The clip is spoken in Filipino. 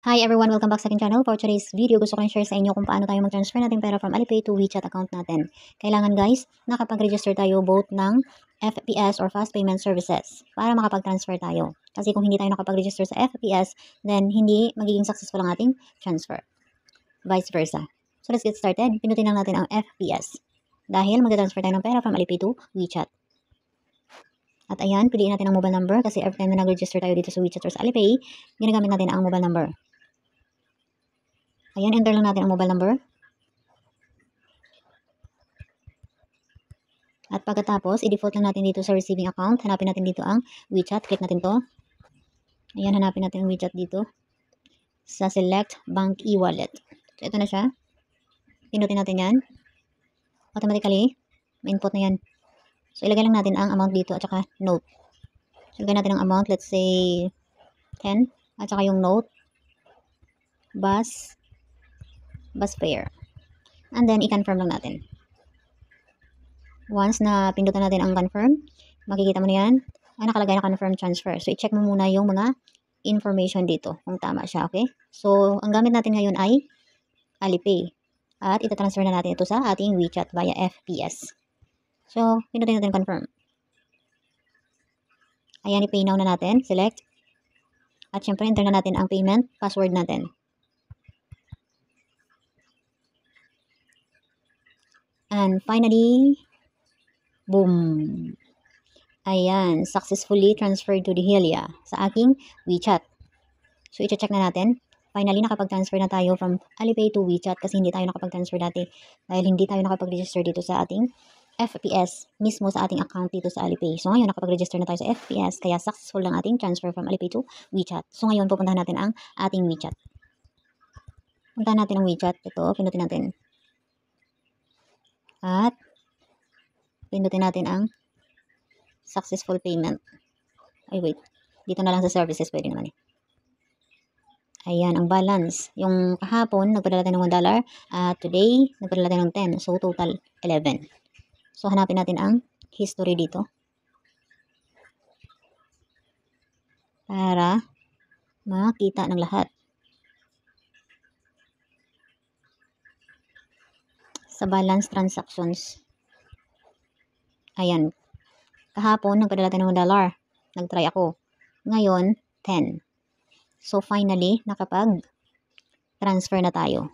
Hi everyone! Welcome back sa aking channel. For today's video, gusto ko rin share sa inyo kung paano tayo mag-transfer natin pera from Alipay to WeChat account natin. Kailangan guys, nakapag-register tayo both ng FPS or Fast Payment Services para makapag-transfer tayo. Kasi kung hindi tayo nakapag-register sa FPS, then hindi magiging successful ang ating transfer. Vice versa. So let's get started. Pinutin lang natin ang FPS. Dahil mag-transfer tayo ng pera from Alipay to WeChat. At ayan, piliin natin ang mobile number kasi every time na nag-register tayo dito sa WeChat or sa Alipay, ginagamit natin ang mobile number. Ayan, enter lang natin ang mobile number. At pagkatapos, i-default lang natin dito sa receiving account. Hanapin natin dito ang WeChat. Click natin to. Ayan, hanapin natin ang WeChat dito. Sa select bank e-wallet. So, ito na siya. Pinutin natin yan. Automatically, may input na yan. So, ilagay lang natin ang amount dito at saka note. So, ilagay natin ang amount. Let's say 10. At saka yung note. Bus fare. And then, i-confirm lang natin. Once na pindutan natin ang confirm, makikita mo na yan, ay nakalagay na confirm transfer. So, i-check mo muna yung mga information dito, kung tama siya, okay? So, ang gamit natin ngayon ay Alipay. At itatransfer na natin ito sa ating WeChat via FPS. So, pindutin natin confirm. Ayan, i-pay now na natin. Select. At syempre, enter na natin ang payment password natin. And finally, boom! Ayan, successfully transferred to the Helia sa aking WeChat. So, i-check na natin. Finally, nakapag-transfer na tayo from Alipay to WeChat kasi hindi tayo nakapag-transfer dati dahil hindi tayo nakapag-register dito sa ating FPS mismo sa ating account dito sa Alipay. So, ngayon, nakapag-register na tayo sa FPS kaya successful lang ating transfer from Alipay to WeChat. So, ngayon, pupuntahan natin ang ating WeChat. Puntahan natin ang WeChat. Ito, pindutin natin. At pindutin natin ang successful payment. Ay, wait. Dito na lang sa services, pwede naman eh. Ayan, ang balance. Yung kahapon, nagpadala tayo ng $1. At today, nagpadala tayo ng 10. So, total 11. So, hanapin natin ang history dito. Para makita ng lahat. Sa balance transactions. Ayan. Kahapon, nagpadala tayo ng $1. Nag-try ako. Ngayon, 10. So, finally, nakapag-transfer na tayo.